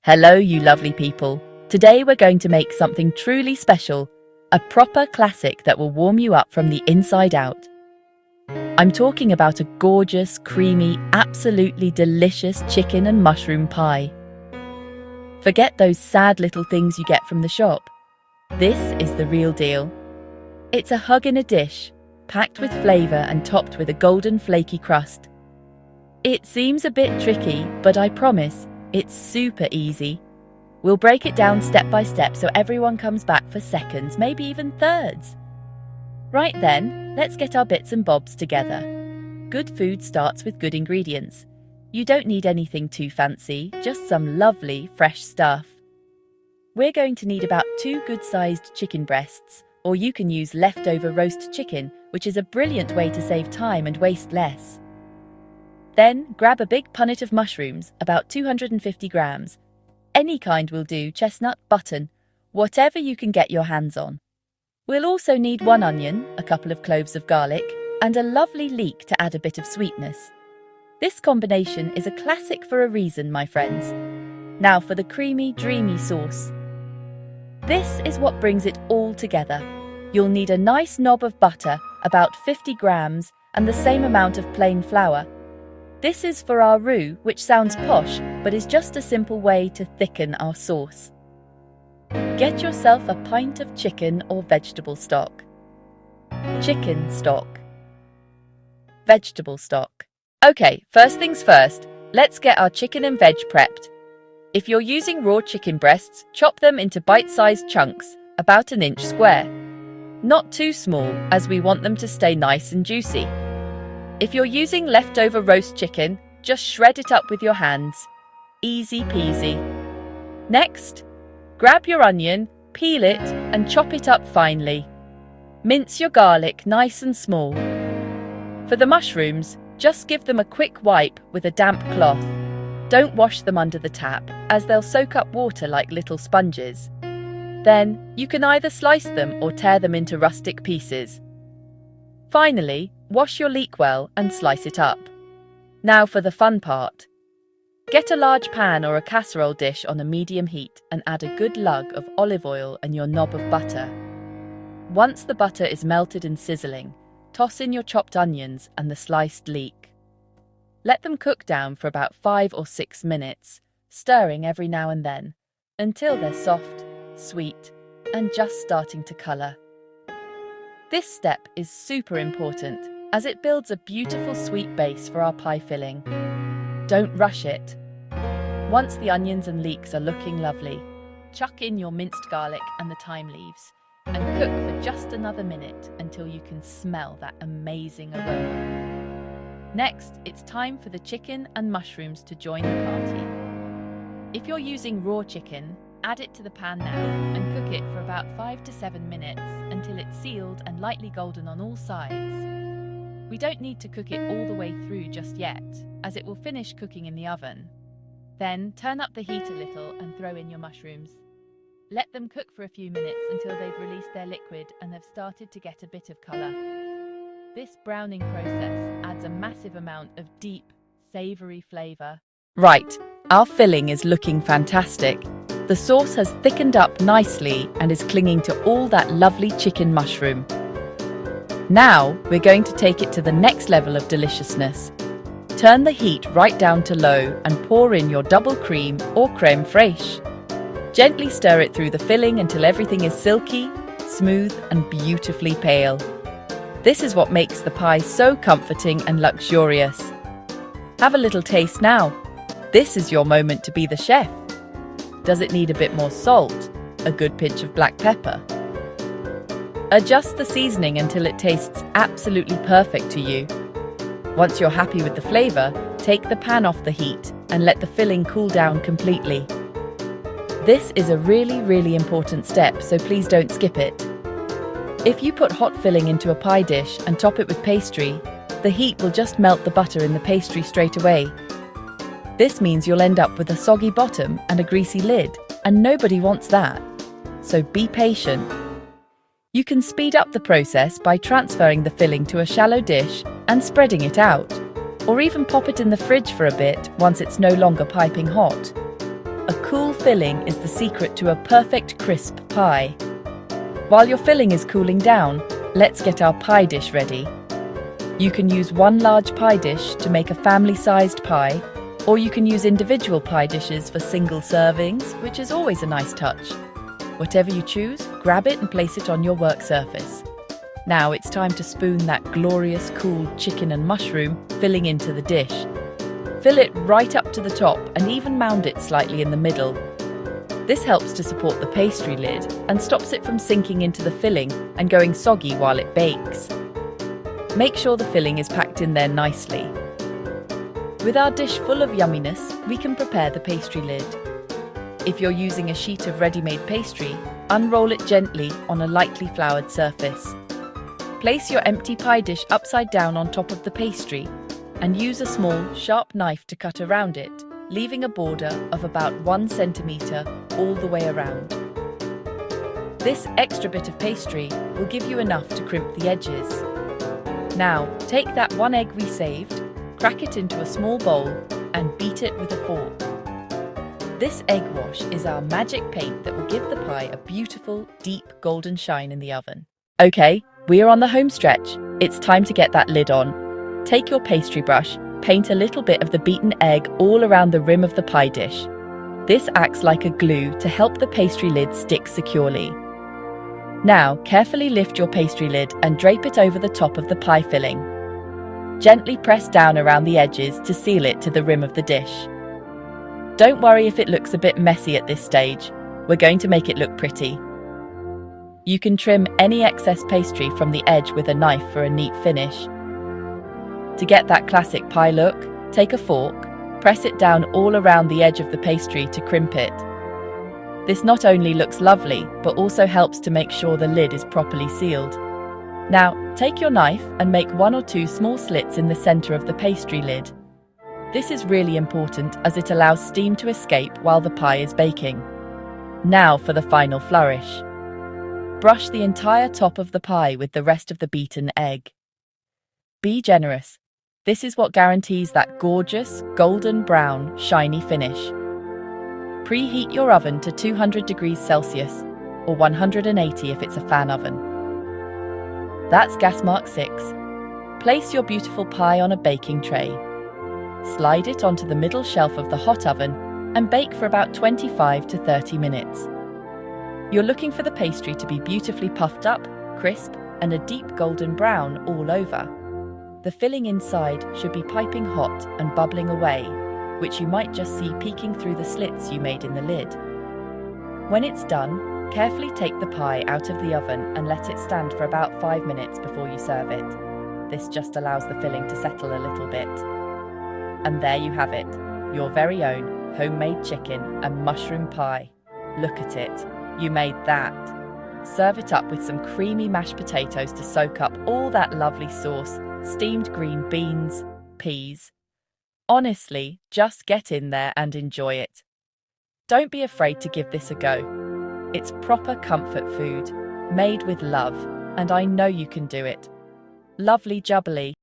Hello, you lovely people. Today we're going to make something truly special, a proper classic that will warm you up from the inside out. I'm talking about a gorgeous, creamy, absolutely delicious chicken and mushroom pie. Forget those sad little things you get from the shop. This is the real deal. It's a hug in a dish, packed with flavour and topped with a golden flaky crust. It seems a bit tricky, but I promise, it's super easy. We'll break it down step by step so everyone comes back for seconds, maybe even thirds. Right then, let's get our bits and bobs together. Good food starts with good ingredients. You don't need anything too fancy, just some lovely, fresh stuff. We're going to need about 2 good-sized chicken breasts, or you can use leftover roast chicken, which is a brilliant way to save time and waste less. Then, grab a big punnet of mushrooms, about 250 grams. Any kind will do, chestnut, button, whatever you can get your hands on. We'll also need 1 onion, a couple of cloves of garlic, and a lovely leek to add a bit of sweetness. This combination is a classic for a reason, my friends. Now for the creamy, dreamy sauce. This is what brings it all together. You'll need a nice knob of butter, about 50 grams, and the same amount of plain flour. This is for our roux, which sounds posh, but is just a simple way to thicken our sauce. Get yourself a pint of chicken or vegetable stock. Chicken stock. Vegetable stock. Okay, first things first, let's get our chicken and veg prepped. If you're using raw chicken breasts, chop them into bite-sized chunks, about 1 inch square. Not too small, as we want them to stay nice and juicy. If you're using leftover roast chicken, just shred it up with your hands. Easy peasy. Next, grab your onion, peel it, and chop it up finely. Mince your garlic nice and small. For the mushrooms, just give them a quick wipe with a damp cloth. Don't wash them under the tap, as they'll soak up water like little sponges. Then, you can either slice them or tear them into rustic pieces. Finally, wash your leek well and slice it up. Now for the fun part. Get a large pan or a casserole dish on a medium heat and add a good lug of olive oil and your knob of butter. Once the butter is melted and sizzling, toss in your chopped onions and the sliced leek. Let them cook down for about 5 or 6 minutes, stirring every now and then, until they're soft, sweet, and just starting to colour. This step is super important, as it builds a beautiful sweet base for our pie filling. Don't rush it. Once the onions and leeks are looking lovely, chuck in your minced garlic and the thyme leaves, and cook for just another minute until you can smell that amazing aroma. Next, it's time for the chicken and mushrooms to join the party. If you're using raw chicken, add it to the pan now and cook it for about 5 to 7 minutes until it's sealed and lightly golden on all sides. We don't need to cook it all the way through just yet, as it will finish cooking in the oven. Then turn up the heat a little and throw in your mushrooms. Let them cook for a few minutes until they've released their liquid and have started to get a bit of colour. This browning process adds a massive amount of deep, savoury flavour. Right, our filling is looking fantastic. The sauce has thickened up nicely and is clinging to all that lovely chicken mushroom. Now, we're going to take it to the next level of deliciousness. Turn the heat right down to low and pour in your double cream or crème fraîche. Gently stir it through the filling until everything is silky, smooth, and beautifully pale. This is what makes the pie so comforting and luxurious. Have a little taste now. This is your moment to be the chef. Does it need a bit more salt? A good pinch of black pepper? Adjust the seasoning until it tastes absolutely perfect to you. Once you're happy with the flavour, take the pan off the heat and let the filling cool down completely. This is a really important step, so please don't skip it. If you put hot filling into a pie dish and top it with pastry, the heat will just melt the butter in the pastry straight away. This means you'll end up with a soggy bottom and a greasy lid, and nobody wants that. So be patient. You can speed up the process by transferring the filling to a shallow dish and spreading it out, or even pop it in the fridge for a bit once it's no longer piping hot. A cool filling is the secret to a perfect crisp pie. While your filling is cooling down, let's get our pie dish ready. You can use one large pie dish to make a family-sized pie, or you can use individual pie dishes for single servings, which is always a nice touch. Whatever you choose, grab it and place it on your work surface. Now it's time to spoon that glorious, cool chicken and mushroom filling into the dish. Fill it right up to the top and even mound it slightly in the middle. This helps to support the pastry lid and stops it from sinking into the filling and going soggy while it bakes. Make sure the filling is packed in there nicely. With our dish full of yumminess, we can prepare the pastry lid. If you're using a sheet of ready-made pastry, unroll it gently on a lightly floured surface. Place your empty pie dish upside down on top of the pastry and use a small, sharp knife to cut around it, leaving a border of about 1 centimetre all the way around. This extra bit of pastry will give you enough to crimp the edges. Now, take that 1 egg we saved, crack it into a small bowl and beat it with a fork. This egg wash is our magic paint that will give the pie a beautiful, deep golden shine in the oven. Okay, we're on the home stretch. It's time to get that lid on. Take your pastry brush, paint a little bit of the beaten egg all around the rim of the pie dish. This acts like a glue to help the pastry lid stick securely. Now, carefully lift your pastry lid and drape it over the top of the pie filling. Gently press down around the edges to seal it to the rim of the dish. Don't worry if it looks a bit messy at this stage. We're going to make it look pretty. You can trim any excess pastry from the edge with a knife for a neat finish. To get that classic pie look, take a fork, press it down all around the edge of the pastry to crimp it. This not only looks lovely, but also helps to make sure the lid is properly sealed. Now, take your knife and make 1 or 2 small slits in the center of the pastry lid. This is really important as it allows steam to escape while the pie is baking. Now for the final flourish. Brush the entire top of the pie with the rest of the beaten egg. Be generous. This is what guarantees that gorgeous, golden brown, shiny finish. Preheat your oven to 200 degrees Celsius, or 180 if it's a fan oven. That's gas mark 6. Place your beautiful pie on a baking tray. Slide it onto the middle shelf of the hot oven and bake for about 25 to 30 minutes. You're looking for the pastry to be beautifully puffed up, crisp, and a deep golden brown all over. The filling inside should be piping hot and bubbling away, which you might just see peeking through the slits you made in the lid. When it's done, carefully take the pie out of the oven and let it stand for about 5 minutes before you serve it. This just allows the filling to settle a little bit. And there you have it, your very own homemade chicken and mushroom pie. Look at it, you made that. Serve it up with some creamy mashed potatoes to soak up all that lovely sauce, steamed green beans, peas. Honestly, just get in there and enjoy it. Don't be afraid to give this a go. It's proper comfort food, made with love, and I know you can do it. Lovely jubbly.